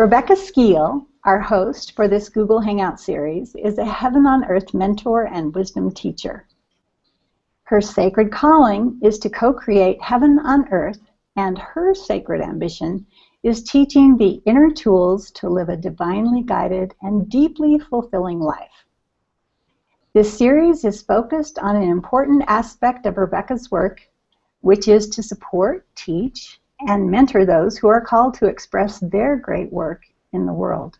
Rebecca Skeele, our host for this Google Hangout series, is a Heaven on Earth mentor and wisdom teacher. Her sacred calling is to co-create Heaven on Earth, and her sacred ambition is teaching the inner tools to live a divinely guided and deeply fulfilling life. This series is focused on an important aspect of Rebecca's work, which is to support, teach, and mentor those who are called to express their great work in the world,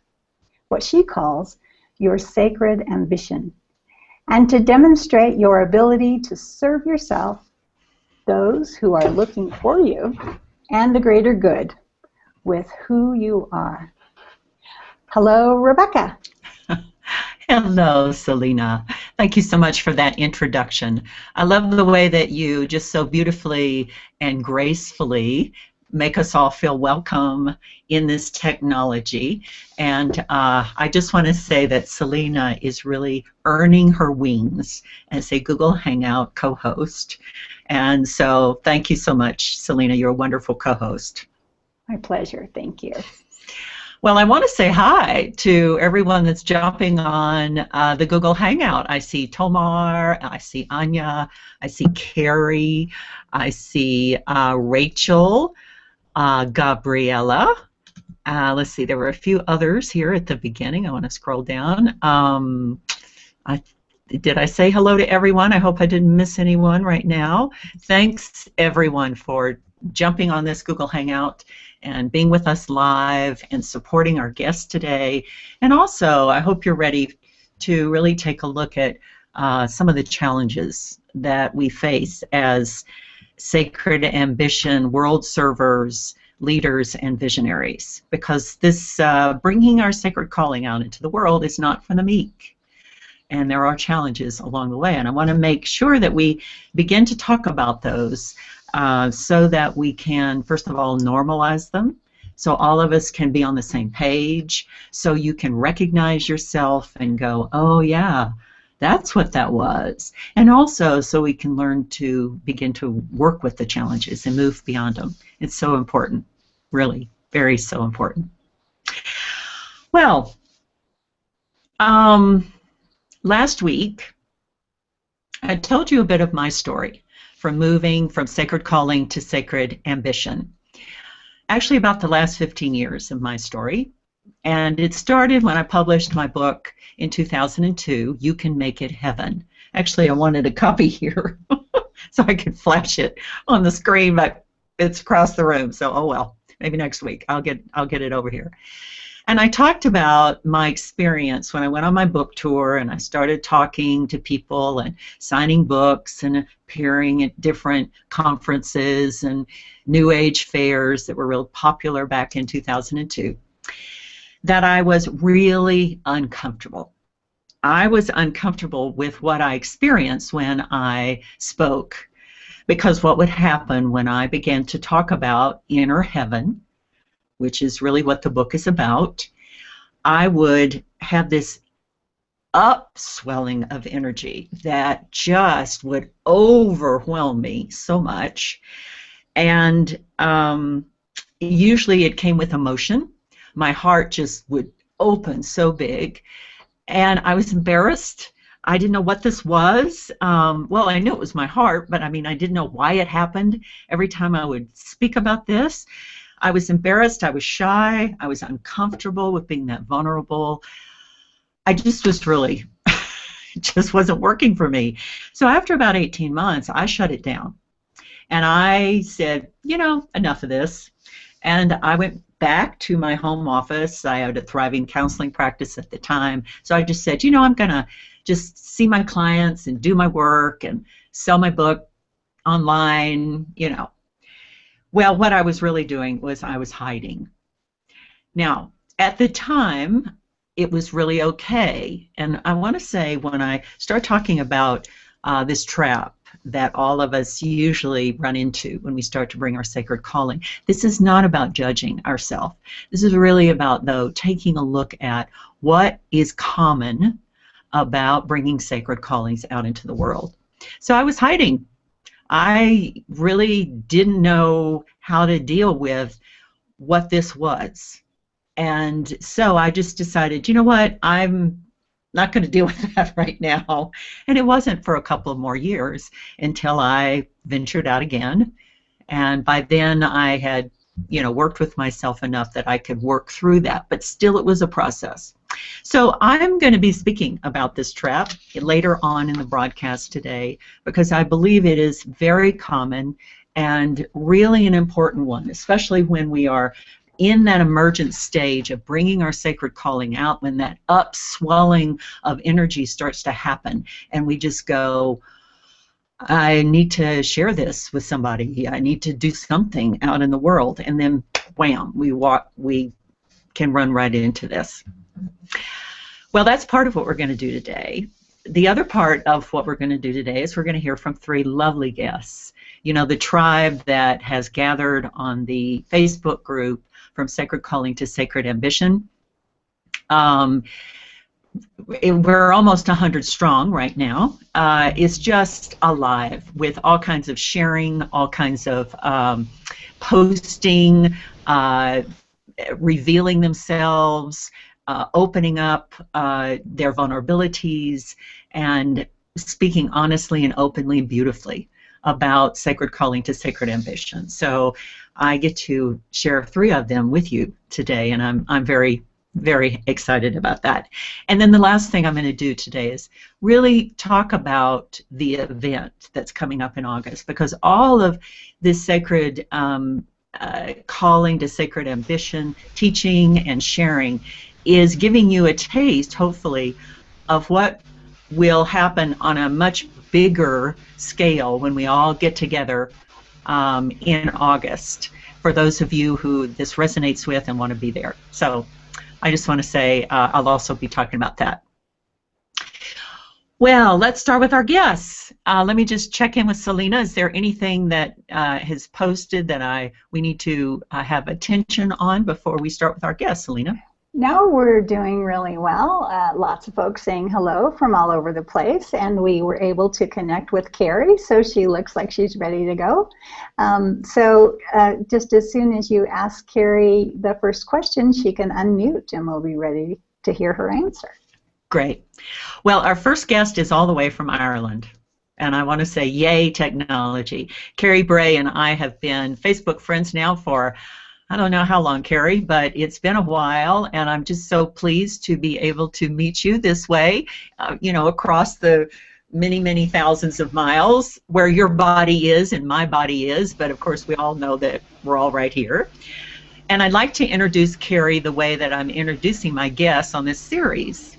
what she calls your sacred ambition, and to demonstrate your ability to serve yourself, those who are looking for you, and the greater good with who you are. Hello, Rebecca. Hello, Selena. Thank you so much for that introduction. I love the way that you just so beautifully and gracefully make us all feel welcome in this technology. And I just want to say that Selena is really earning her wings as a Google Hangout co-host. And so thank you so much, Selena. You're a wonderful co-host. My pleasure. Thank you. Well, I want to say hi to everyone that's jumping on the Google Hangout. I see Tomar, I see Anya, I see Carrie, I see Rachel, Gabriella. Let's see, there were a few others here at the beginning. I want to scroll down. Did I say hello to everyone? I hope I didn't miss anyone right now. Thanks, everyone, for jumping on this Google Hangout and being with us live and supporting our guests today. And also, I hope you're ready to really take a look at some of the challenges that we face as sacred ambition, world servers, leaders, and visionaries. Because this bringing our sacred calling out into the world is not for the meek. And there are challenges along the way. And I want to make sure that we begin to talk about those so that we can, first of all, normalize them, so all of us can be on the same page, so you can recognize yourself and go, oh yeah, that's what that was. And also so we can learn to begin to work with the challenges and move beyond them. It's so important, really, very so important. Well, last week I told you a bit of my story from moving from sacred calling to sacred ambition. Actually, about the last 15 years of my story. And it started when I published my book in 2002, You Can Make It Heaven. Actually, I wanted a copy here so I could flash it on the screen, but it's across the room, so oh well. Maybe next week I'll get it over here. And I talked about my experience when I went on my book tour and I started talking to people and signing books and appearing at different conferences and New Age fairs that were real popular back in 2002, that I was really uncomfortable. I was uncomfortable with what I experienced when I spoke, because what would happen when I began to talk about inner heaven, which is really what the book is about, I would have this upswelling of energy that just would overwhelm me so much. And usually it came with emotion. My heart just would open so big. And I was embarrassed. I didn't know what this was. Well, I knew it was my heart, but I mean, I didn't know why it happened. Every time I would speak about this, I was embarrassed, I was shy, I was uncomfortable with being that vulnerable. I just was really, it just wasn't working for me. So after about 18 months, I shut it down. And I said, you know, enough of this. And I went back to my home office. I had a thriving counseling practice at the time. So I just said, you know, I'm going to just see my clients and do my work and sell my book online, you know. Well, what I was really doing was I was hiding. Now, at the time, it was really okay. And I want to say when I start talking about this trap that all of us usually run into when we start to bring our sacred calling, this is not about judging ourselves. This is really about, though, taking a look at what is common about bringing sacred callings out into the world. So I was hiding. I really didn't know how to deal with what this was. And so I just decided, you know what, I'm not going to deal with that right now. And it wasn't for a couple of more years until I ventured out again. And by then I had, worked with myself enough that I could work through that, but still it was a process. So I'm going to be speaking about this trap later on in the broadcast today because I believe it is very common and really an important one, especially when we are in that emergent stage of bringing our sacred calling out, when that upswelling of energy starts to happen and we just go, I need to share this with somebody. I need to do something out in the world. And then, wham, we can run right into this. Well, that's part of what we're going to do today. The other part of what we're going to do today is we're going to hear from three lovely guests. The tribe that has gathered on the Facebook group From Sacred Calling to Sacred Ambition. We're almost 100 strong right now. It's just alive with all kinds of sharing, all kinds of posting, revealing themselves, opening up their vulnerabilities, and speaking honestly and openly and beautifully about sacred calling to sacred ambition. So I get to share three of them with you today, and I'm very, very excited about that. And then the last thing I'm going to do today is really talk about the event that's coming up in August, because all of this sacred calling to sacred ambition, teaching and sharing is giving you a taste, hopefully, of what will happen on a much bigger scale when we all get together in August, for those of you who this resonates with and want to be there. So I just want to say I'll also be talking about that. Well, let's start with our guests. Let me just check in with Selena. Is there anything that has posted that we need to have attention on before we start with our guests, Selena? No, we're doing really well. Lots of folks saying hello from all over the place, and we were able to connect with Carrie, so she looks like she's ready to go. So just as soon as you ask Carrie the first question, she can unmute, and we'll be ready to hear her answer. Great. Well, our first guest is all the way from Ireland, and I want to say yay technology. Carrie Bray and I have been Facebook friends now for I don't know how long, Carrie, but it's been a while, and I'm just so pleased to be able to meet you this way, across the many, many thousands of miles where your body is and my body is, but of course we all know that we're all right here. And I'd like to introduce Carrie the way that I'm introducing my guests on this series.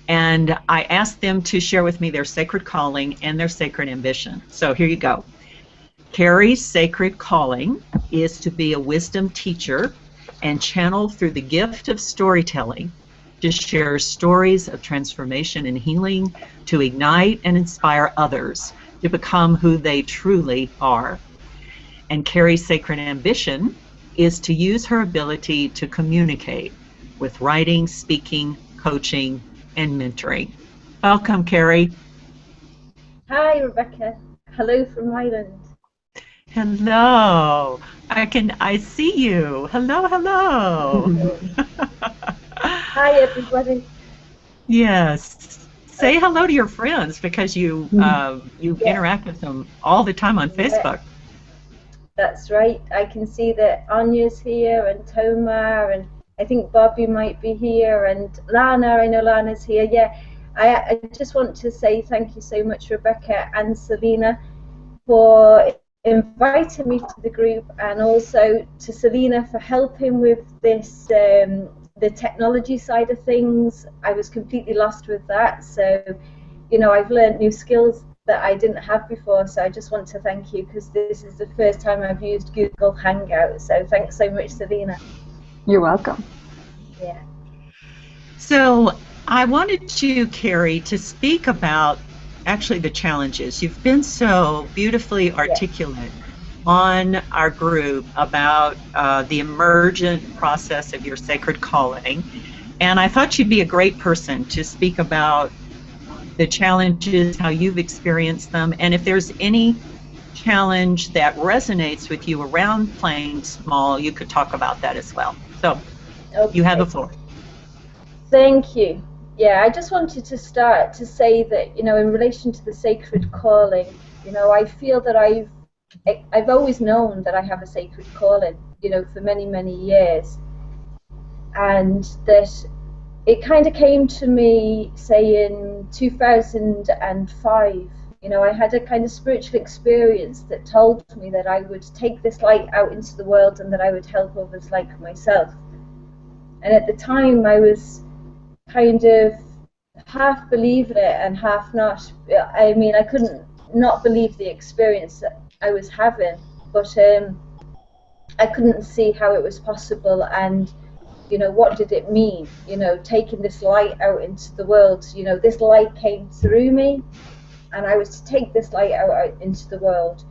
And I asked them to share with me their sacred calling and their sacred ambition. So here you go. Carrie's sacred calling is to be a wisdom teacher and channel through the gift of storytelling to share stories of transformation and healing, to ignite and inspire others to become who they truly are. And Carrie's sacred ambition is to use her ability to communicate with writing, speaking, coaching, and mentoring. Welcome, Carrie. Hi, Rebecca. Hello from Ireland. Hello. I see you. Hello, hello. Hi, everybody. Yes. Say hello to your friends, because you interact with them all the time on Facebook. That's right. I can see that Anya's here, and Toma, and I think Bobby might be here, and Lana. I know Lana's here. Yeah. I just want to say thank you so much, Rebecca and Selena, for inviting me to the group, and also to Selena for helping with this, the technology side of things. I was completely lost with that, so I've learned new skills that I didn't have before, so I just want to thank you, because this is the first time I've used Google Hangout, so thanks so much, Selena. You're welcome. Yeah. So I wanted you, Carrie, to speak about actually the challenges. You've been so beautifully articulate on our group about the emergent process of your sacred calling, and I thought you'd be a great person to speak about the challenges, how you've experienced them, and if there's any challenge that resonates with you around playing small, you could talk about that as well. So Okay. You have the floor. Thank you. Yeah, I just wanted to start to say that, in relation to the sacred calling, I feel that I've always known that I have a sacred calling, for many, many years. And that it kind of came to me, say, in 2005. I had a kind of spiritual experience that told me that I would take this light out into the world and that I would help others like myself. And at the time, I was kind of half believing it and half not. I mean, I couldn't not believe the experience that I was having, but I couldn't see how it was possible, and what did it mean, taking this light out into the world. This light came through me, and I was to take this light out into the world.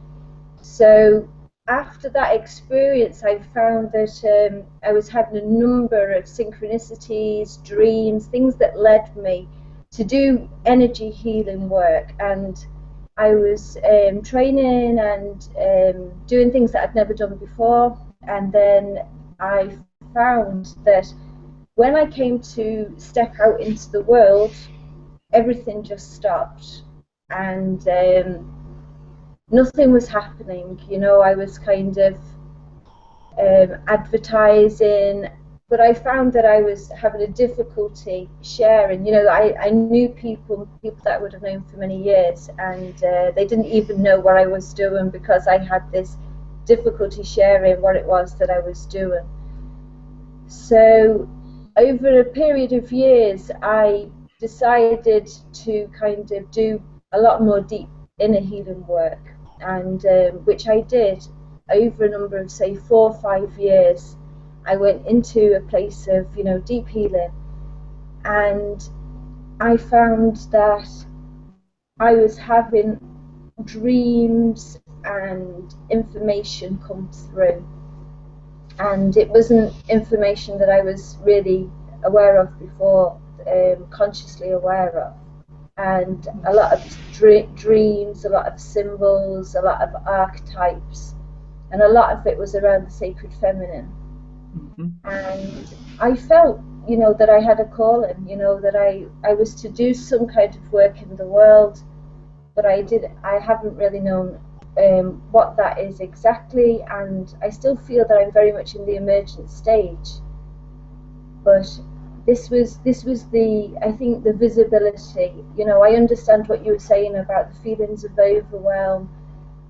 So after that experience, I found that I was having a number of synchronicities, dreams, things that led me to do energy healing work. And I was training and doing things that I'd never done before. And then I found that when I came to step out into the world, everything just stopped. And nothing was happening. I was kind of advertising, but I found that I was having a difficulty sharing. I knew people that I would have known for many years, and they didn't even know what I was doing because I had this difficulty sharing what it was that I was doing. So over a period of years, I decided to kind of do a lot more deep inner healing work, and which I did over a number of, say, 4 or 5 years. I went into a place of deep healing, and I found that I was having dreams and information come through, and it wasn't information that I was really aware of before, consciously aware of. And a lot of dreams, a lot of symbols, a lot of archetypes, and a lot of it was around the sacred feminine. Mm-hmm. And I felt, that I had a calling, that I was to do some kind of work in the world, but I haven't really known what that is exactly, and I still feel that I'm very much in the emergent stage. But this was I think the visibility. I understand what you were saying about the feelings of overwhelm.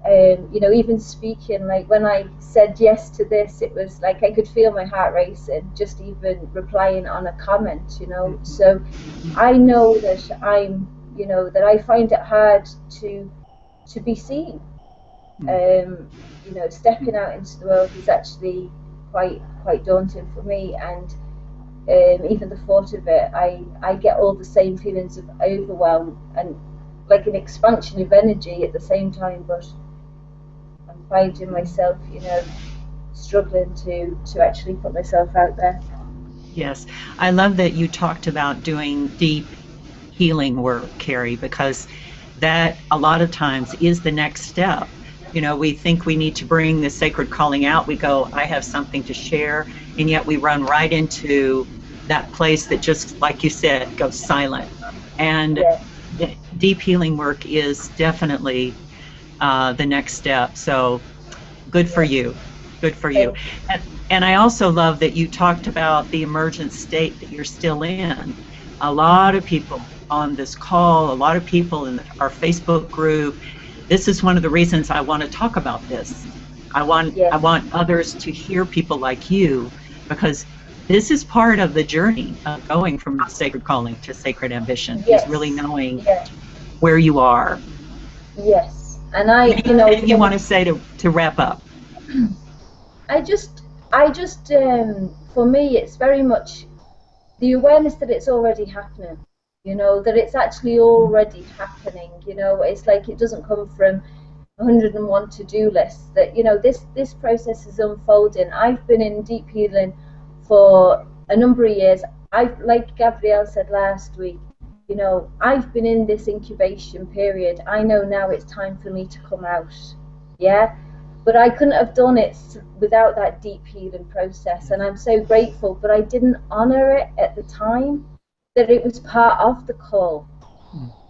Even speaking, like when I said yes to this, it was like I could feel my heart racing, just even replying on a comment, So I know that I'm, that I find it hard to be seen. Stepping out into the world is actually quite daunting for me, and even the thought of it, I get all the same feelings of overwhelm and like an expansion of energy at the same time, but I'm finding myself, struggling to actually put myself out there. Yes, I love that you talked about doing deep healing work, Carrie, because that a lot of times is the next step. We think we need to bring the sacred calling out. We go, I have something to share, and yet we run right into that place that just, like you said, goes silent. And deep healing work is definitely the next step. So good for you. Good for you. And I also love that you talked about the emergent state that you're still in. A lot of people on this call, a lot of people in our Facebook group, this is one of the reasons I want to talk about this. I want others to hear people like you, because this is part of the journey of going from sacred calling to sacred ambition. Is really knowing where you are. Yes, and you want to say to wrap up? I just for me, it's very much the awareness that it's already happening. That it's actually already happening. It's like it doesn't come from 101 to-do lists. That this process is unfolding. I've been in deep healing for a number of years. Like Gabrielle said last week, I've been in this incubation period. I know now it's time for me to come out. Yeah, but I couldn't have done it without that deep healing process, and I'm so grateful. But I didn't honor it at the time, that it was part of the call,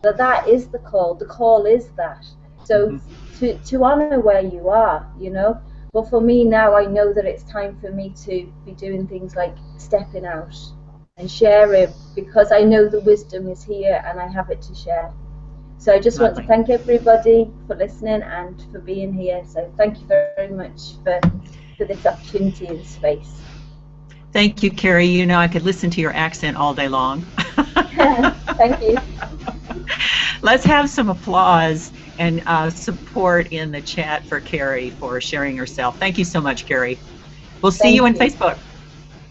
that is the call is that. So to honor where you are, you know. But for me now, I know that it's time for me to be doing things like stepping out and sharing, because I know the wisdom is here and I have it to share. So I just want to thank everybody for listening and for being here. So thank you very much for this opportunity and space. Thank you, Carrie. You know, I could listen to your accent all day long. Thank you. Let's have some applause and support in the chat for Carrie for sharing herself. Thank you so much, Carrie. We'll see you on Facebook.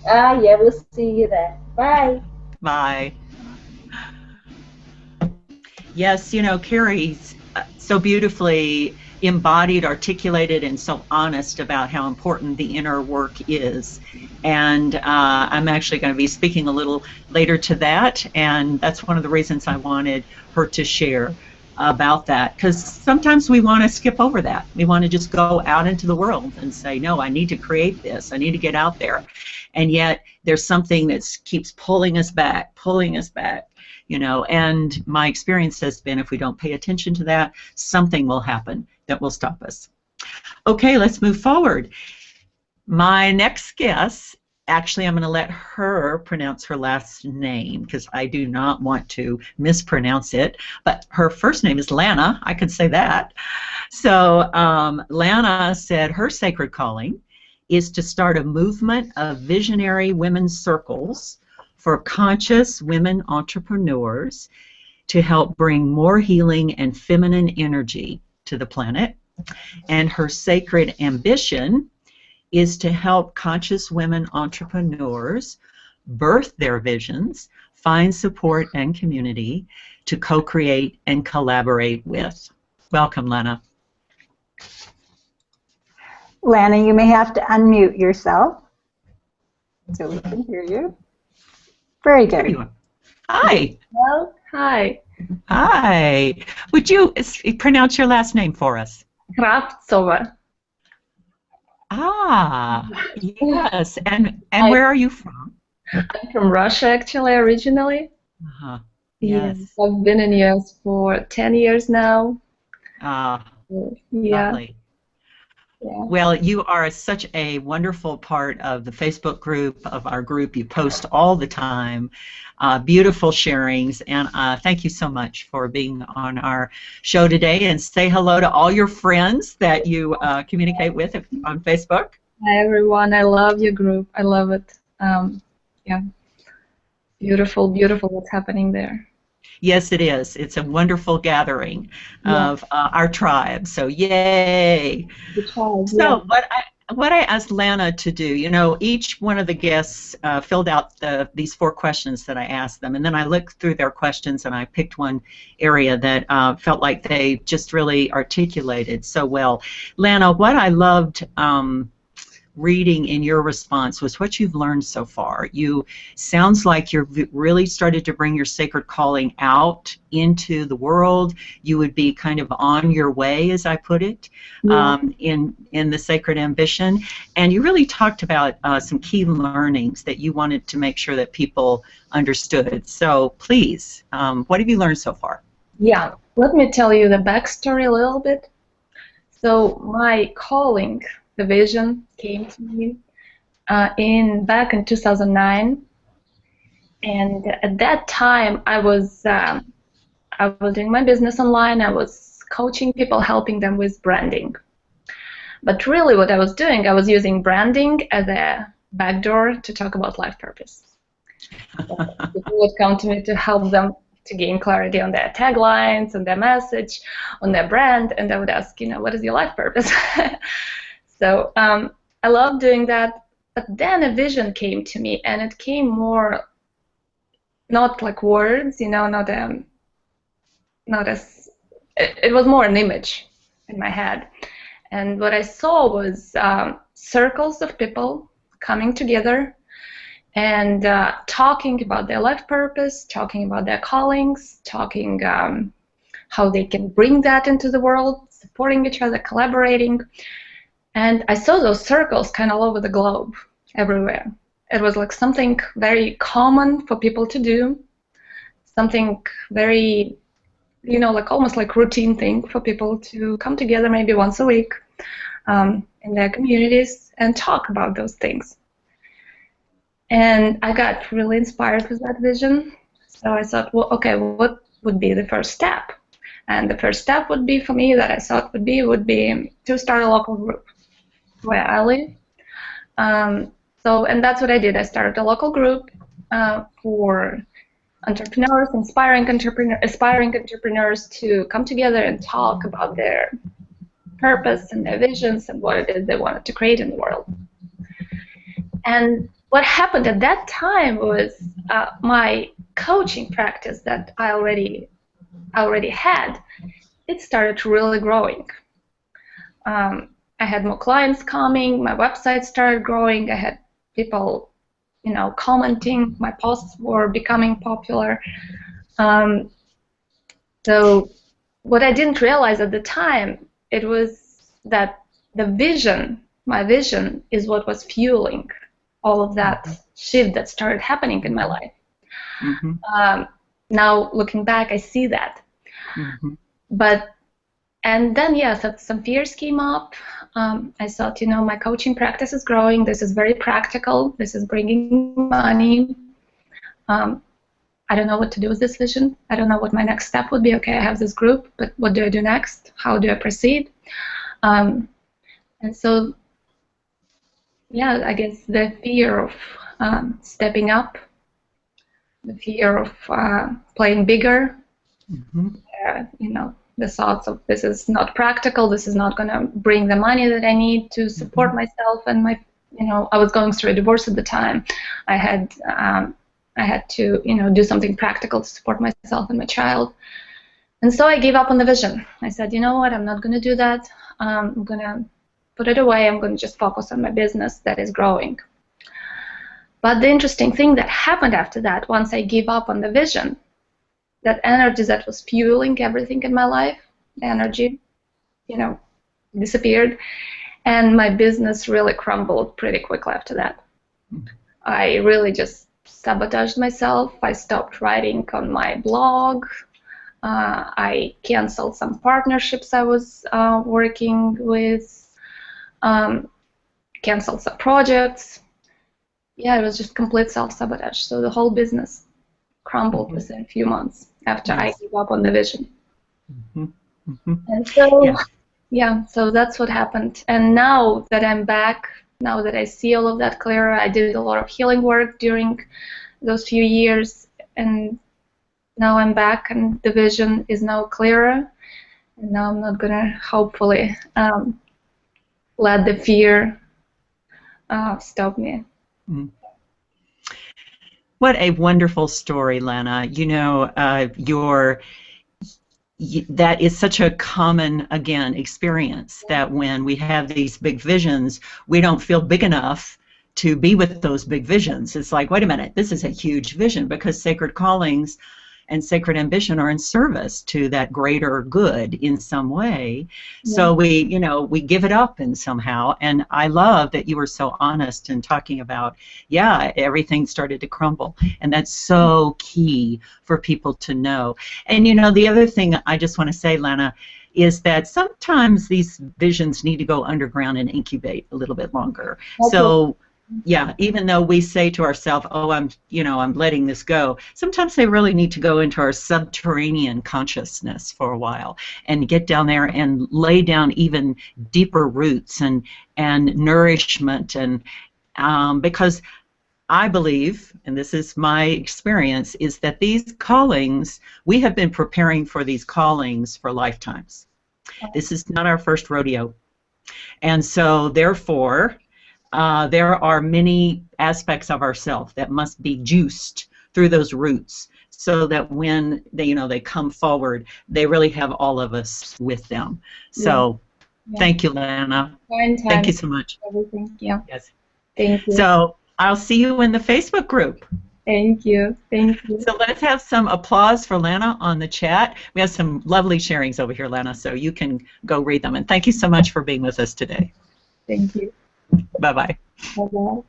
Yeah, we'll see you there. Bye. Bye. Yes, you know, Carrie's so beautifully embodied, articulated, and so honest about how important the inner work is. And I'm actually going to be speaking a little later to that, and that's one of the reasons I wanted her to share about that, because sometimes we want to skip over that. We want to just go out into the world and say, no, I need to create this, I need to get out there. And yet there's something that keeps pulling us back, you know, and my experience has been if we don't pay attention to that, something will happen that will stop us. Okay, let's move forward. My next guest, actually I'm going to let her pronounce her last name because I do not want to mispronounce it, but her first name is Lana, I could say that. So Lana said her sacred calling is to start a movement of visionary women's circles for conscious women entrepreneurs to help bring more healing and feminine energy to the planet. And her sacred ambition is to help conscious women entrepreneurs birth their visions, find support and community to co-create and collaborate with. Welcome, Lana. Lana, you may have to unmute yourself so we can hear you. Very good. There you are. Hi. Well, hi. Hi. Would you pronounce your last name for us? Kravtsova. Ah, yes. And where are you from? I'm from Russia, actually, originally. Uh-huh. Yes. I've been in the US for 10 years now. Ah, yeah. lovely. Yeah. Well, you are such a wonderful part of the Facebook group, of our group. You post all the time, beautiful sharings, and thank you so much for being on our show today. And say hello to all your friends that you communicate with on Facebook. Hi, everyone. I love your group. I love it. Yeah, beautiful, beautiful what's happening there. Yes, it is. It's a wonderful gathering of our tribe. So, yay! The tribe, so, what I asked Lana to do, you know, each one of the guests filled out these 4 questions that I asked them, and then I looked through their questions and I picked one area that felt like they just really articulated so well. Lana, what I loved reading in your response was what you've learned so far. You sounds like you've really started to bring your sacred calling out into the world. You would be kind of on your way, as I put it, in the sacred ambition. And you really talked about some key learnings that you wanted to make sure that people understood. So please, what have you learned so far? Yeah, let me tell you the backstory a little bit. So my calling, the vision, came to me back in 2009, and at that time I was doing my business online. I was coaching people, helping them with branding. But really, what I was doing, I was using branding as a backdoor to talk about life purpose. People would come to me to help them to gain clarity on their taglines, on their message, on their brand, and I would ask, you know, what is your life purpose? So I love doing that, but then a vision came to me, and it came more, not like words, you know, not as, it was more an image in my head. And what I saw was circles of people coming together and talking about their life purpose, talking about their callings, talking how they can bring that into the world, supporting each other, collaborating. And I saw those circles kind of all over the globe, everywhere. It was like something very common for people to do, something very, like almost like routine thing for people to come together maybe once a week in their communities and talk about those things. And I got really inspired with that vision. So I thought, well, okay, what would be the first step? And the first step would be for me that I thought would be to start a local group where I live. And that's what I did. I started a local group for entrepreneurs, aspiring entrepreneurs to come together and talk about their purpose and their visions and what it is they wanted to create in the world. And what happened at that time was my coaching practice that I already had, it started really growing. I had more clients coming, my website started growing, I had people, commenting, my posts were becoming popular. So what I didn't realize at the time, it was that my vision is what was fueling all of that shift that started happening in my life. Now looking back, I see that. And then, some fears came up. I thought, my coaching practice is growing. This is very practical. This is bringing money. I don't know what to do with this vision. I don't know what my next step would be. Okay, I have this group, but what do I do next? How do I proceed? And so, I guess the fear of stepping up, the fear of playing bigger, the thoughts of this is not practical, this is not going to bring the money that I need to support myself and my, I was going through a divorce at the time. I had to, do something practical to support myself and my child. And so I gave up on the vision. I said, you know what, I'm not going to do that. I'm going to put it away. I'm going to just focus on my business that is growing. But the interesting thing that happened after that, once I gave up on the vision, that energy that was fueling everything in my life, the energy, disappeared, and my business really crumbled pretty quickly after that. I really just sabotaged myself. I stopped writing on my blog. I canceled some partnerships I was working with, canceled some projects. It was just complete self-sabotage. So the whole business crumbled within a few months after I gave up on the vision. And so, so that's what happened. And now that I'm back, now that I see all of that clearer, I did a lot of healing work during those few years, and now I'm back, and the vision is now clearer. And now I'm not gonna, hopefully, let the fear stop me. What a wonderful story, Lana. That is such a common, again, experience that when we have these big visions, we don't feel big enough to be with those big visions. It's like, wait a minute, this is a huge vision, because sacred callings and sacred ambition are in service to that greater good in some way. So we give it up in somehow. And I love that you were so honest in talking about, everything started to crumble. And that's so key for people to know. And the other thing I just want to say, Lana, is that sometimes these visions need to go underground and incubate a little bit longer. So even though we say to ourselves, oh, I'm letting this go, sometimes they really need to go into our subterranean consciousness for a while and get down there and lay down even deeper roots and nourishment. And because I believe, and this is my experience, is that these callings, we have been preparing for these callings for lifetimes. This is not our first rodeo. And so therefore, there are many aspects of ourselves that must be juiced through those roots, so that when they come forward, they really have all of us with them. So, thank you, Lana. Thank you so much. Everything. Yes. Thank you. So I'll see you in the Facebook group. Thank you. Thank you. So let's have some applause for Lana on the chat. We have some lovely sharings over here, Lana, so you can go read them. And thank you so much for being with us today. Thank you. Bye-bye. Bye-bye.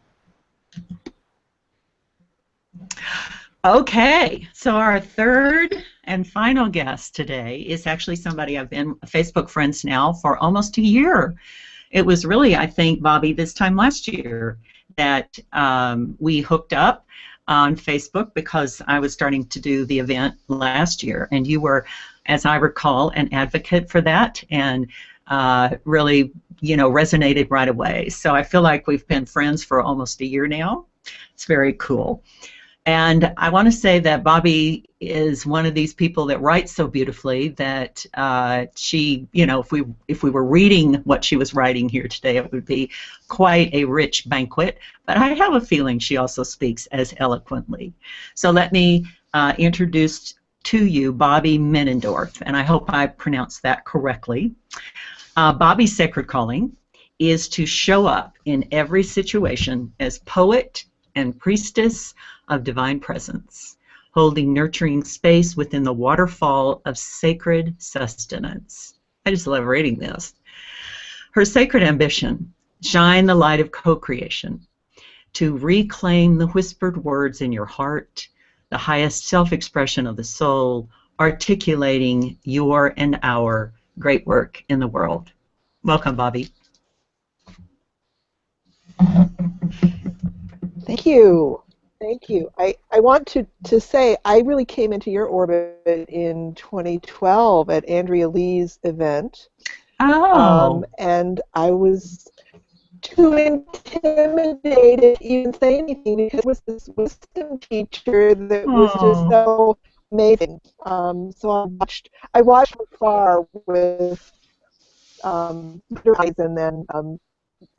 Okay, so our third and final guest today is actually somebody I've been Facebook friends now for almost a year. It was really, I think, Bobby, this time last year that we hooked up on Facebook because I was starting to do the event last year, and you were, as I recall, an advocate for that, and really, resonated right away. So I feel like we've been friends for almost a year now. It's very cool. And I want to say that Bobby is one of these people that writes so beautifully that she, if we were reading what she was writing here today, it would be quite a rich banquet. But I have a feeling she also speaks as eloquently. So let me introduce to you Bobby Menendorf, and I hope I pronounced that correctly. Bobby's sacred calling is to show up in every situation as poet and priestess of divine presence, holding nurturing space within the waterfall of sacred sustenance. I just love reading this. Her sacred ambition, shine the light of co-creation, to reclaim the whispered words in your heart, the highest self-expression of the soul, articulating your and our great work in the world. Welcome, Bobby. Thank you. Thank you. I want to say I really came into your orbit in 2012 at Andrea Lee's event. Oh. And I was too intimidated to even say anything because it was this wisdom teacher that was just so amazing. So I watched from afar with your eyes, and then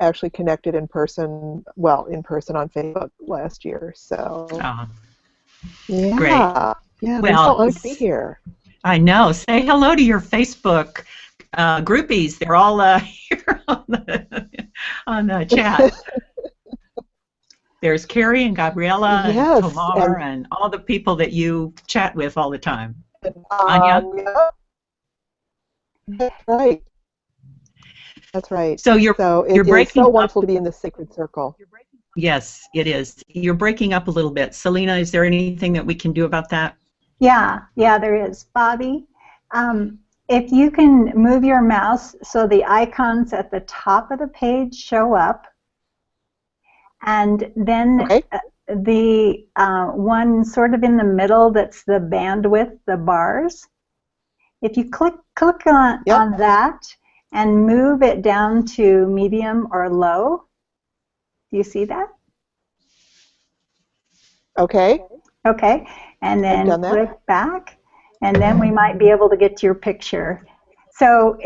actually connected in person on Facebook last year. So yeah, great. Yeah, well, I'm so honored to be here. I know. Say hello to your Facebook groupies. They're all here on the chat. There's Carrie and Gabriella and Tomar and all the people that you chat with all the time. Anya? That's right. That's right. So you're breaking so wonderful to be in the sacred circle. Yes, it is. You're breaking up a little bit. Selena, is there anything that we can do about that? Yeah, there is. Bobby, if you can move your mouse so the icons at the top of the page show up, and then the one sort of in the middle that's the bandwidth, the bars, if you click on that and move it down to medium or low, do you see that? Okay. Okay, and then click back, and then we might be able to get to your picture. So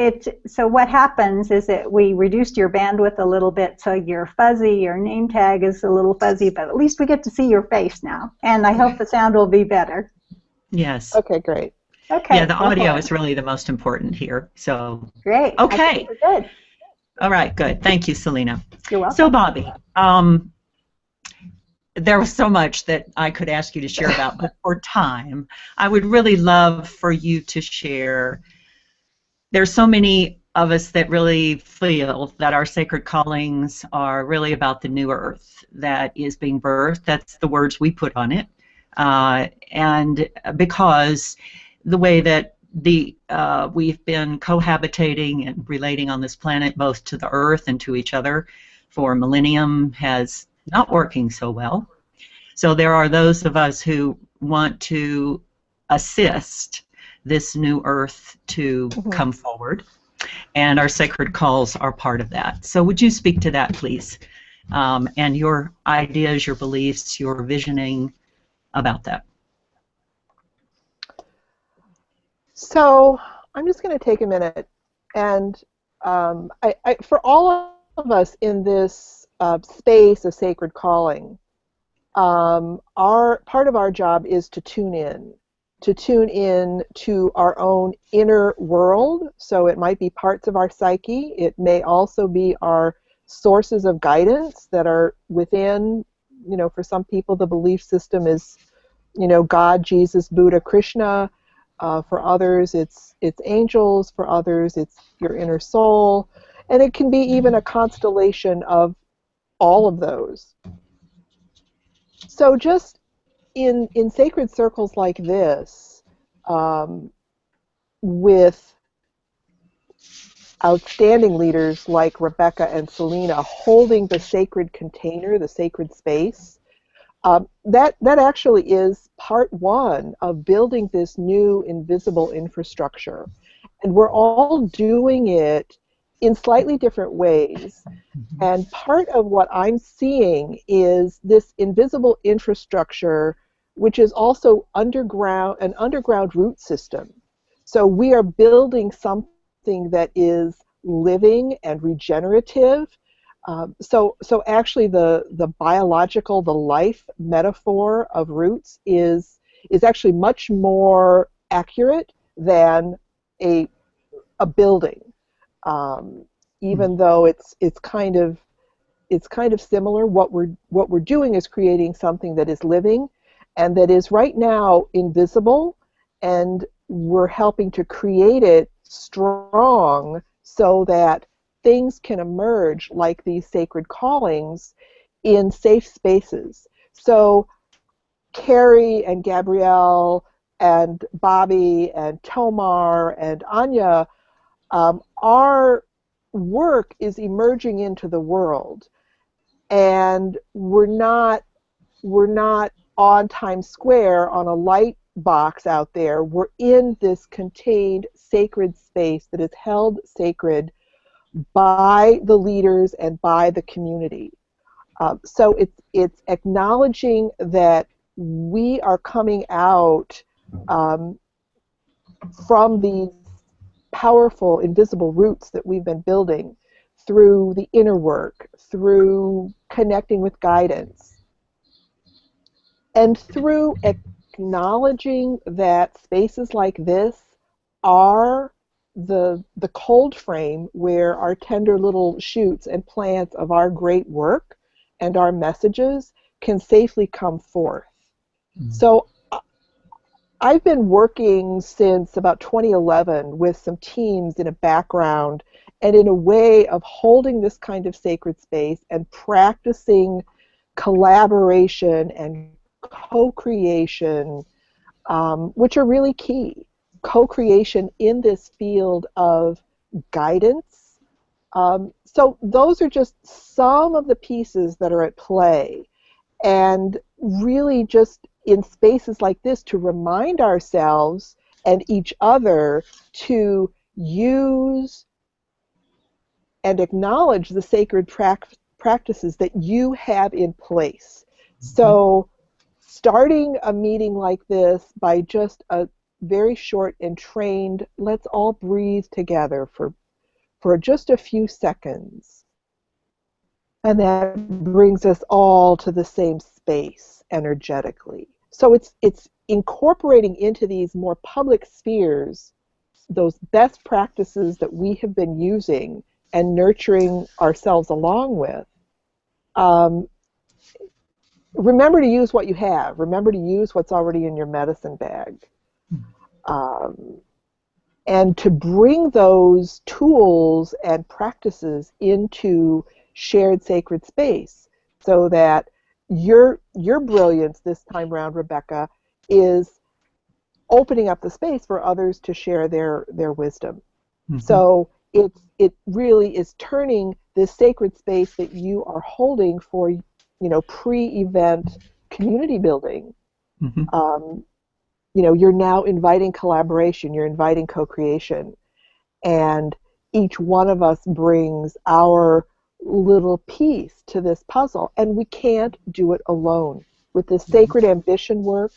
what happens is that we reduced your bandwidth a little bit, so your name tag is a little fuzzy, but at least we get to see your face now, and I hope the sound will be better. Yes. Okay, great. Okay. Yeah, the audio is really the most important here. So great. Okay. I think we're good. All right, good. Thank you, Selena. You're welcome. So, Bobby, there was so much that I could ask you to share about, but for time, I would really love for you to share. There's so many of us that really feel that our sacred callings are really about the new earth that is being birthed. That's the words we put on it. And because the way that we've been cohabitating and relating on this planet, both to the earth and to each other, for a millennium has not working so well. So there are those of us who want to assist this new earth to come forward, and our sacred calls are part of that. So would you speak to that, please, and your ideas, your beliefs, your visioning about that? So I'm just going to take a minute, and for all of us in this space of sacred calling, part of our job is to tune in to our own inner world. So it might be parts of our psyche. It may also be our sources of guidance that are within. For some people, the belief system is, God, Jesus, Buddha, Krishna. For others, it's angels. For others, it's your inner soul. And it can be even a constellation of all of those. So just in sacred circles like this, with outstanding leaders like Rebecca and Selena holding the sacred container, the sacred space, that actually is part one of building this new invisible infrastructure. And we're all doing it in slightly different ways. And part of what I'm seeing is this invisible infrastructure, which is also an underground root system. So we are building something that is living and regenerative. So actually the biological, the life metaphor of roots is actually much more accurate than a building, even though it's kind of similar. What we're doing is creating something that is living and that is right now invisible, and we're helping to create it strong so that things can emerge like these sacred callings in safe spaces. So Carrie and Gabrielle and Bobby and Tomar and Anya, our work is emerging into the world, and we're not on Times Square on a light box out there. We're in this contained sacred space that is held sacred by the leaders and by the community. So it's acknowledging that we are coming out from these powerful invisible roots that we've been building through the inner work, through connecting with guidance, and through acknowledging that spaces like this are the cold frame where our tender little shoots and plants of our great work and our messages can safely come forth. So I've been working since about 2011 with some teams in a background and in a way of holding this kind of sacred space and practicing collaboration and co-creation, which are really key. Co-creation in this field of guidance. So those are just some of the pieces that are at play. And really just in spaces like this to remind ourselves and each other to use and acknowledge the sacred practices that you have in place. So starting a meeting like this by just a very short and trained, let's all breathe together for just a few seconds. And that brings us all to the same space energetically. So it's incorporating into these more public spheres those best practices that we have been using and nurturing ourselves along with. Remember to use what you have. Remember to use what's already in your medicine bag. And to bring those tools and practices into shared sacred space so that your brilliance this time around, Rebecca, is opening up the space for others to share their wisdom. So it really is turning this sacred space that you are holding for pre-event community building. You're now inviting collaboration, you're inviting co-creation, and each one of us brings our little piece to this puzzle, and we can't do it alone. With this sacred ambition work,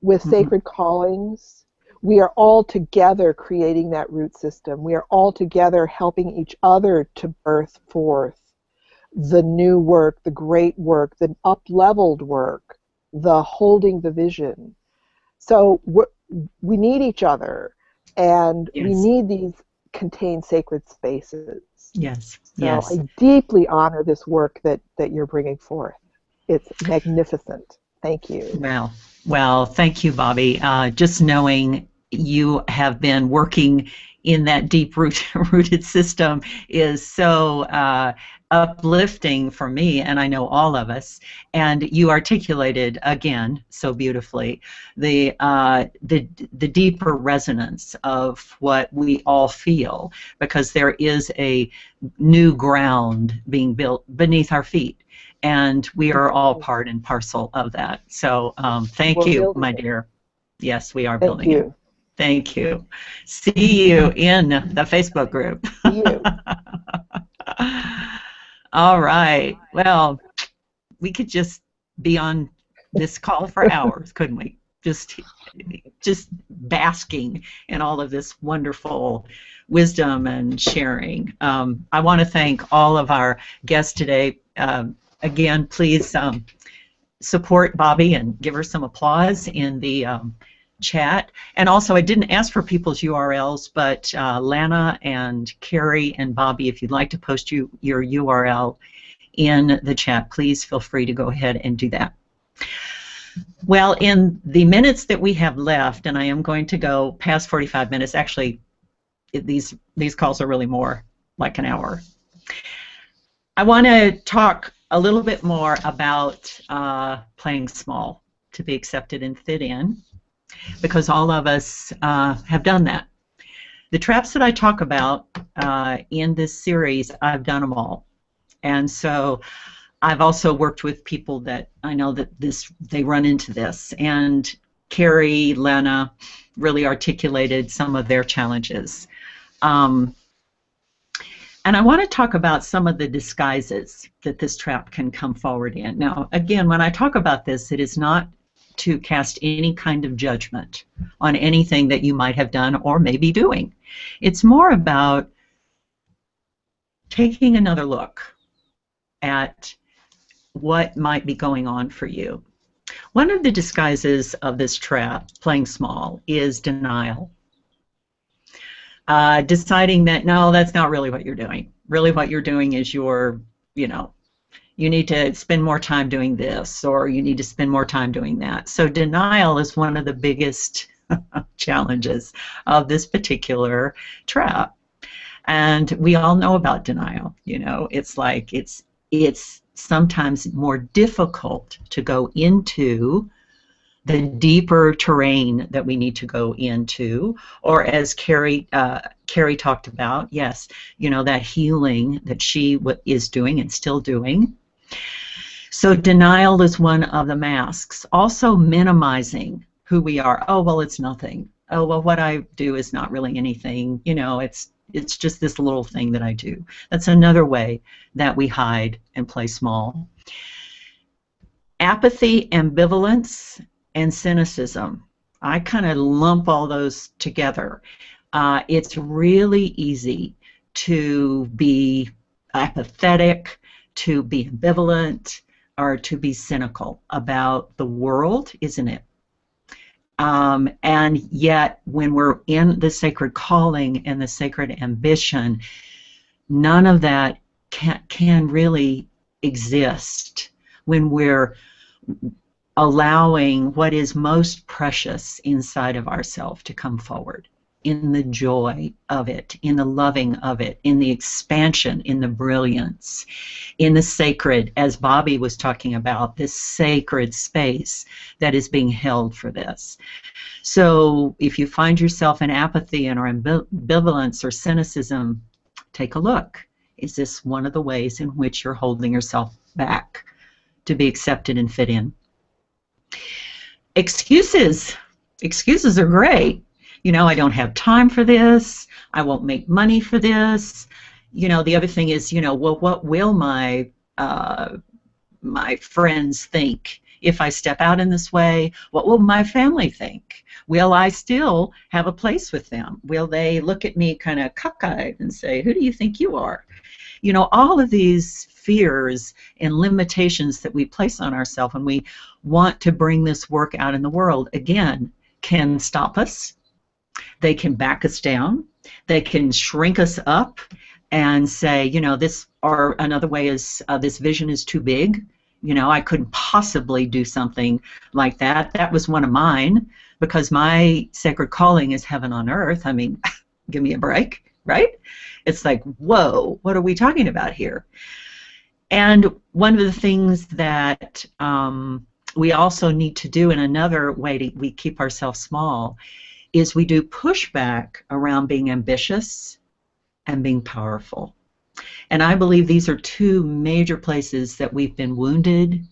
with sacred callings, we are all together creating that root system. We are all together helping each other to birth forth the new work, the great work, the up-leveled work, the holding the vision. So we need each other, and we need these contained sacred spaces. Yes. So Yes. I deeply honor this work that you're bringing forth. It's magnificent. Thank you. Well, thank you, Bobby. Just knowing you have been working in that deep rooted system is so uplifting for me, and I know all of us. And you articulated again so beautifully the deeper resonance of what we all feel, because there is a new ground being built beneath our feet, and we are all part and parcel of that. So thank you, my dear. Yes, we are building it. Thank you. See you in the Facebook group. See you. All right. Well, we could just be on this call for hours, couldn't we? Just basking in all of this wonderful wisdom and sharing. I want to thank all of our guests today. Again, please support Bobby and give her some applause in the chat. And also, I didn't ask for people's URLs, but Lana and Carrie and Bobby, if you'd like to post your URL in the chat, please feel free to go ahead and do that. Well, in the minutes that we have left, and I am going to go past 45 minutes, actually these calls are really more like an hour. I want to talk a little bit more about playing small to be accepted and fit in, because all of us have done that. The traps that I talk about in this series, I've done them all. And so I've also worked with people that I know that they run into this. And Carrie, Lena really articulated some of their challenges. And I want to talk about some of the disguises that this trap can come forward in. Now, again, when I talk about this, it is not to cast any kind of judgment on anything that you might have done or may be doing. It's more about taking another look at what might be going on for you. One of the disguises of this trap, playing small, is denial. Deciding that, no, that's not really what you're doing. Really what you're doing is you need to spend more time doing this, or you need to spend more time doing that. So denial is one of the biggest challenges of this particular trap. And we all know about denial. It's like it's sometimes more difficult to go into the deeper terrain that we need to go into, or as Carrie talked about, yes, that healing that she is doing and still doing. So denial is one of the masks. Also minimizing who we are. Oh, well, it's nothing. Oh, well, what I do is not really anything. It's just this little thing that I do. That's another way that we hide and play small. Apathy, ambivalence, and cynicism. I kind of lump all those together. It's really easy to be apathetic, to be ambivalent, or to be cynical about the world, isn't it? And yet, when we're in the sacred calling and the sacred ambition, none of that can really exist when we're allowing what is most precious inside of ourselves to come forward, in the joy of it, in the loving of it, in the expansion, in the brilliance, in the sacred, as Bobby was talking about, this sacred space that is being held for this. So if you find yourself in apathy or ambivalence or cynicism, take a look. Is this one of the ways in which you're holding yourself back to be accepted and fit in? Excuses. Excuses are great. I don't have time for this. I won't make money for this. The other thing is, well, what will my friends think if I step out in this way? What will my family think? Will I still have a place with them? Will they look at me kind of cockeyed and say, who do you think you are? All of these fears and limitations that we place on ourselves when we want to bring this work out in the world, again, can stop us. They can back us down. They can shrink us up and say, this, or another way is this vision is too big. I couldn't possibly do something like that. That was one of mine, because my sacred calling is heaven on earth. I mean, give me a break, right? It's like, whoa, what are we talking about here? And one of the things that we also need to do in another way we keep ourselves small is we do pushback around being ambitious and being powerful. And I believe these are two major places that we've been wounded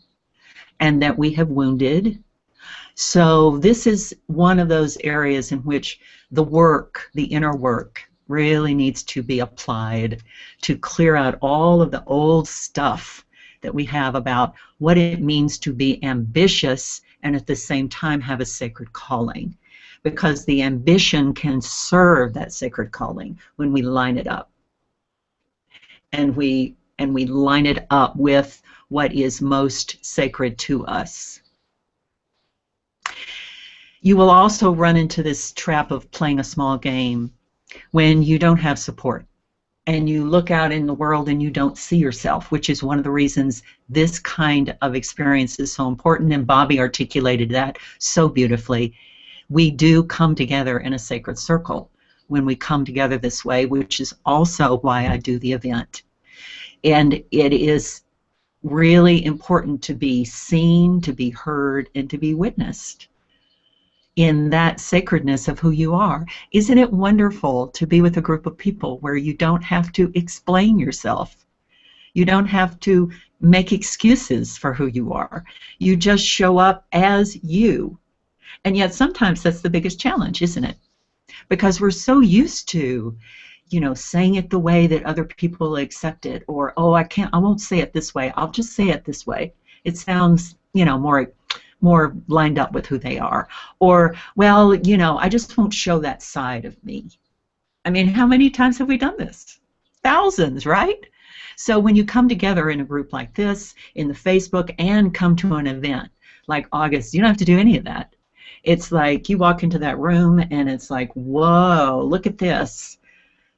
and that we have wounded. So this is one of those areas in which the work, the inner work, really needs to be applied to clear out all of the old stuff that we have about what it means to be ambitious and at the same time have a sacred calling. Because the ambition can serve that sacred calling when we line it up. And we line it up with what is most sacred to us. You will also run into this trap of playing a small game when you don't have support and you look out in the world and you don't see yourself, which is one of the reasons this kind of experience is so important, and Bobby articulated that so beautifully. We do come together in a sacred circle when we come together this way, which is also why I do the event. And it is really important to be seen, to be heard, and to be witnessed in that sacredness of who you are. Isn't it wonderful to be with a group of people where you don't have to explain yourself? You don't have to make excuses for who you are. You just show up as you. And yet sometimes that's the biggest challenge, isn't it? Because we're so used to, you know, saying it the way that other people accept it, or, oh, I won't say it this way, I'll just say it this way. It sounds, you know, more lined up with who they are. Or, well, you know, I just won't show that side of me. I mean, how many times have we done this? Thousands, right? So when you come together in a group like this, in the Facebook, and come to an event like August, you don't have to do any of that. It's like you walk into that room and it's like, whoa, look at this.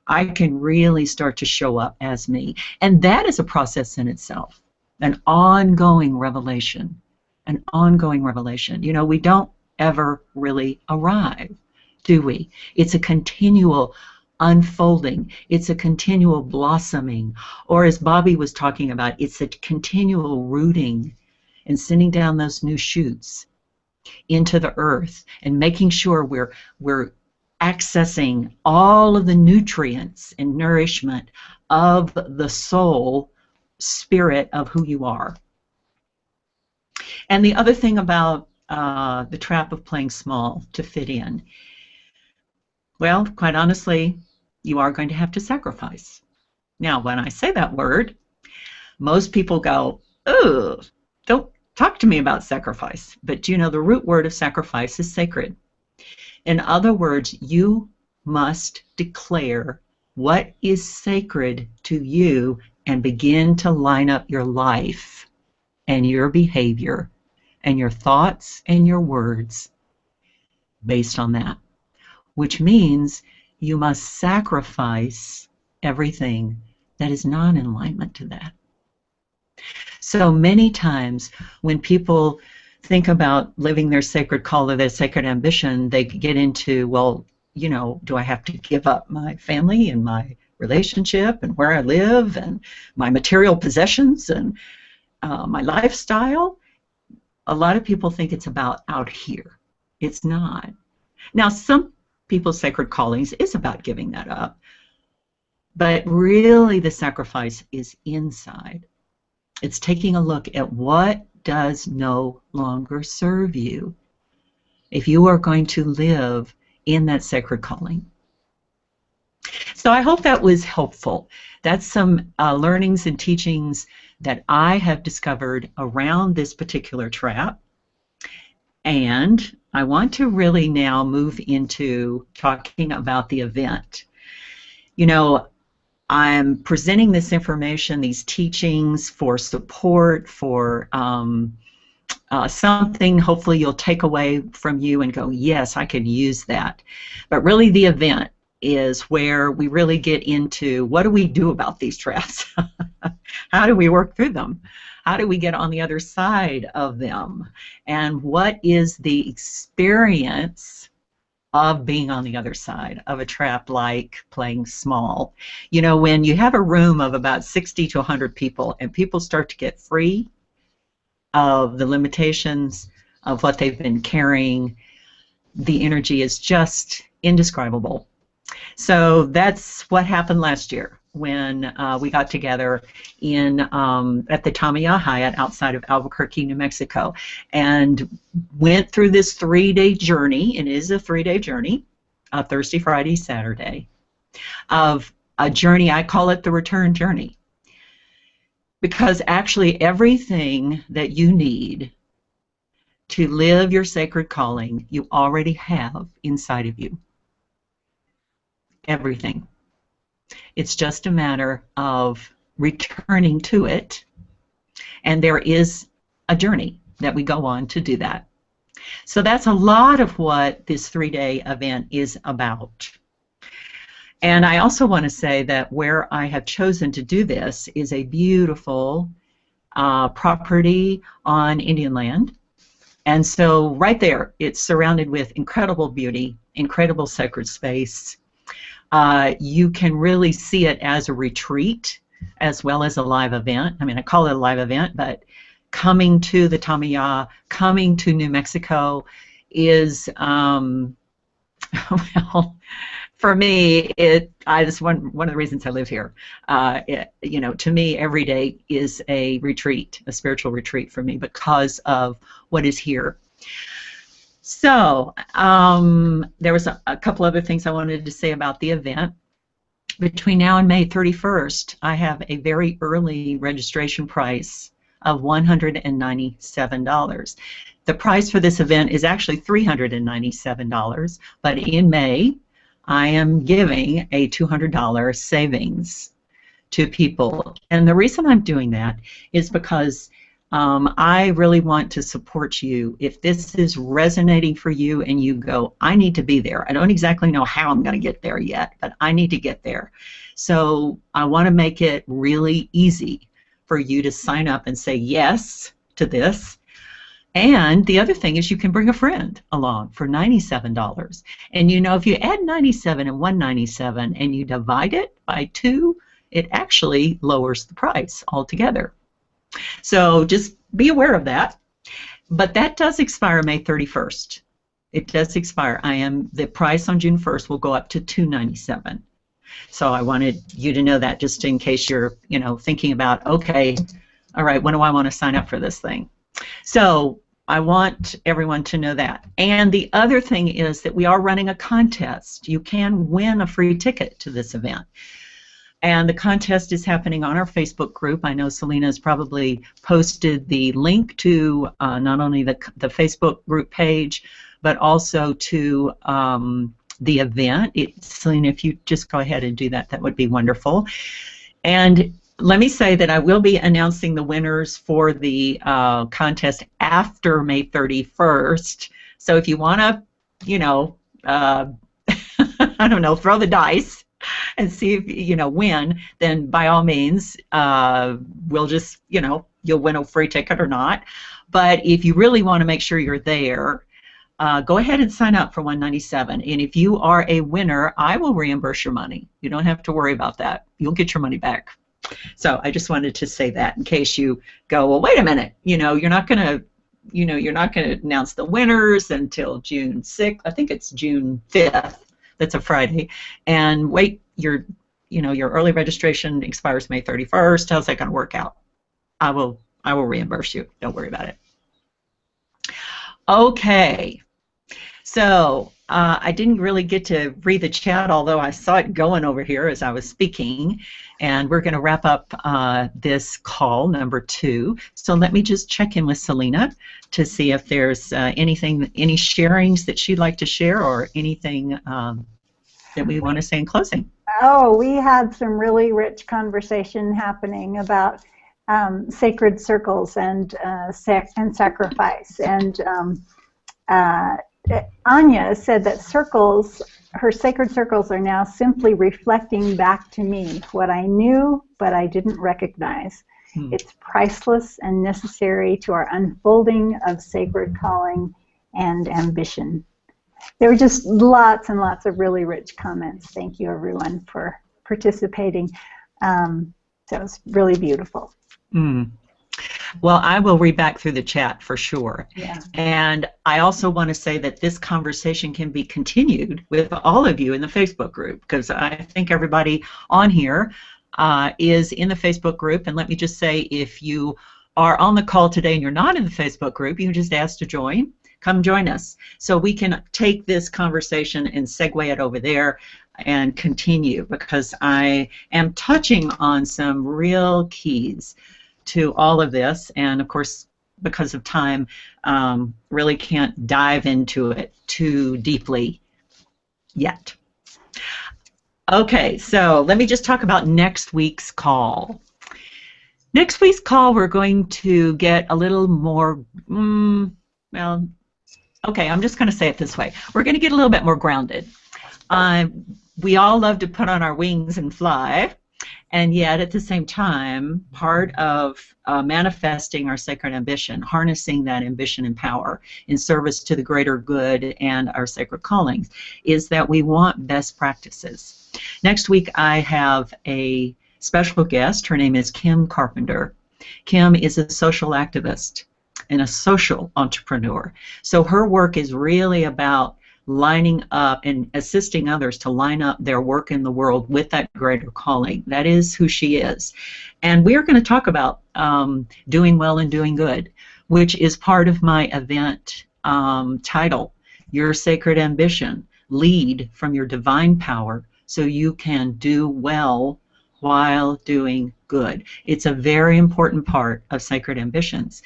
I can really start to show up as me. And that is a process in itself, an ongoing revelation, an ongoing revelation. You know, we don't ever really arrive, do we? It's a continual unfolding. It's a continual blossoming. Or as Bobby was talking about, it's a continual rooting and sending down those new shoots into the earth and making sure we're accessing all of the nutrients and nourishment of the soul spirit of who you are. And the other thing about the trap of playing small to fit in, well, quite honestly, you are going to have to sacrifice. Now, when I say that word, most people go, oh, don't talk to me about sacrifice. But you know, the root word of sacrifice is sacred. In other words, you must declare what is sacred to you and begin to line up your life and your behavior and your thoughts and your words based on that, which means you must sacrifice everything that is not in alignment to that. So many times when people think about living their sacred call or their sacred ambition, they get into, well, you know, do I have to give up my family and my relationship and where I live and my material possessions and my lifestyle? A lot of people think it's about out here. It's not. Now, some people's sacred callings is about giving that up, but really the sacrifice is inside. It's taking a look at what does no longer serve you if you are going to live in that sacred calling. So I hope that was helpful. That's some learnings and teachings that I have discovered around this particular trap. And I want to really now move into talking about the event. You know, I'm presenting this information, these teachings for support, for something hopefully you'll take away from you and go, yes, I can use that. But really the event is where we really get into what do we do about these traps? How do we work through them? How do we get on the other side of them? And what is the experience of being on the other side of a trap, like playing small. You know, when you have a room of about 60 to 100 people and people start to get free of the limitations of what they've been carrying, the energy is just indescribable. So that's what happened last year when we got together in at the Tamiya Hyatt outside of Albuquerque, New Mexico, and went through this 3-day journey. It is a 3-day journey, Thursday, Friday, Saturday, of a journey. I call it the return journey, because actually everything that you need to live your sacred calling, you already have inside of you. Everything. It's just a matter of returning to it, and there is a journey that we go on to do that. So that's a lot of what this 3-day event is about. And I also want to say that where I have chosen to do this is a beautiful property on Indian land. And so right there, it's surrounded with incredible beauty, incredible sacred space. You can really see it as a retreat as well as a live event. I mean, I call it a live event, but coming to the Tamiya, coming to New Mexico is, well, for me, that's one of the reasons I live here. You know, to me, every day is a retreat, a spiritual retreat for me because of what is here. So there was a couple other things I wanted to say about the event. Between now and May 31st, I have a very early registration price of $197. The price for this event is actually $397, but in May, I am giving a $200 savings to people. And the reason I'm doing that is because I really want to support you. If this is resonating for you and you go, I need to be there. I don't exactly know how I'm going to get there yet, but I need to get there. So I want to make it really easy for you to sign up and say yes to this. And the other thing is you can bring a friend along for $97. And you know, if you add 97 and 197 and you divide it by 2, it actually lowers the price altogether. So just be aware of that. But that does expire May 31st. It does expire. The price on June 1st will go up to $297. So I wanted you to know that, just in case you're, you know, thinking about, okay, all right, when do I want to sign up for this thing? So I want everyone to know that. And the other thing is that we are running a contest. You can win a free ticket to this event. And the contest is happening on our Facebook group. I know Selena has probably posted the link to not only the Facebook group page, but also to the event. Selena, if you just go ahead and do that, that would be wonderful. And let me say that I will be announcing the winners for the contest after May 31st. So if you want to, you know, I don't know, throw the dice and see if you know win, then by all means we'll just, you know, you'll win a free ticket or not. But if you really want to make sure you're there, go ahead and sign up for $197. And if you are a winner, I will reimburse your money. You don't have to worry about that. You'll get your money back. So I just wanted to say that in case you go, well, wait a minute, you know, you're not going to announce the winners until June 6th. I think it's June 5th. That's a Friday. And wait, your early registration expires May 31st. How's that going to work out? I will reimburse you. Don't worry about it. Okay. So I didn't really get to read the chat, although I saw it going over here as I was speaking. And we're going to wrap up this call, number 2. So let me just check in with Selena to see if there's any sharings that she'd like to share, or anything that we want to say in closing. Oh, we had some really rich conversation happening about sacred circles and sacrifice. And Anya said that her sacred circles are now simply reflecting back to me what I knew but I didn't recognize. It's priceless and necessary to our unfolding of sacred calling and ambition. There were just lots and lots of really rich comments. Thank you, everyone, for participating. So it was really beautiful. Well, I will read back through the chat for sure. Yeah. And I also want to say that this conversation can be continued with all of you in the Facebook group, because I think everybody on here is in the Facebook group. And let me just say, if you are on the call today and you're not in the Facebook group, you can just ask to join. Come join us so we can take this conversation and segue it over there and continue, because I am touching on some real keys to all of this, and of course, because of time, really can't dive into it too deeply yet. Okay, so let me just talk about next week's call. Next week's call, we're going to get a little more, well, okay, I'm just going to say it this way. We're going to get a little bit more grounded. We all love to put on our wings and fly, and yet at the same time, part of manifesting our sacred ambition, harnessing that ambition and power in service to the greater good and our sacred callings, is that we want best practices. Next week I have a special guest. Her name is Kim Carpenter. Kim is a social activist and a social entrepreneur. So her work is really about lining up and assisting others to line up their work in the world with that greater calling. That is who she is. And we're going to talk about doing well and doing good, which is part of my event title, Your Sacred Ambition, Lead from Your Divine Power so you can do well while doing good. It's a very important part of sacred ambitions.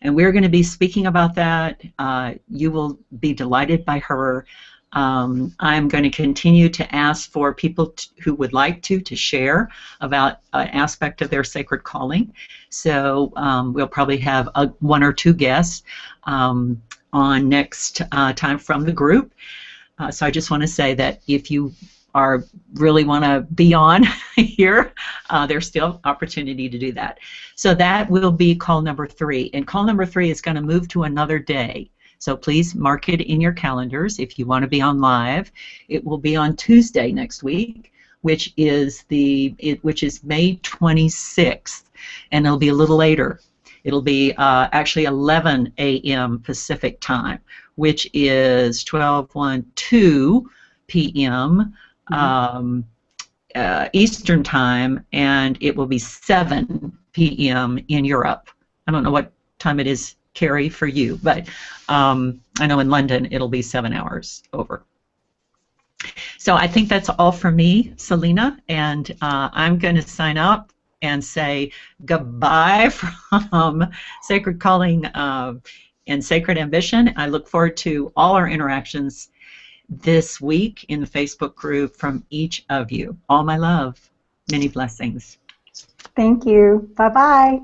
And we're going to be speaking about that. You will be delighted by her. I'm going to continue to ask for people who would like to share about an aspect of their sacred calling. So we'll probably have one or two guests on next time from the group. So I just want to say that if you really want to be on here, there's still opportunity to do that. So that will be call number 3, and call number 3 is going to move to another day. So please mark it in your calendars if you want to be on live. It will be on Tuesday next week, which is May 26th, and it'll be a little later. It'll be actually 11 a.m. Pacific time, which is 12:12 p.m. Eastern time, and it will be 7 p.m. in Europe. I don't know what time it is, Carrie, for you, but I know in London it'll be 7 hours over. So I think that's all for me, Selena, and I'm going to sign up and say goodbye from Sacred Calling and Sacred Ambition. I look forward to all our interactions this week in the Facebook group from each of you. All my love. Many blessings. Thank you. Bye-bye.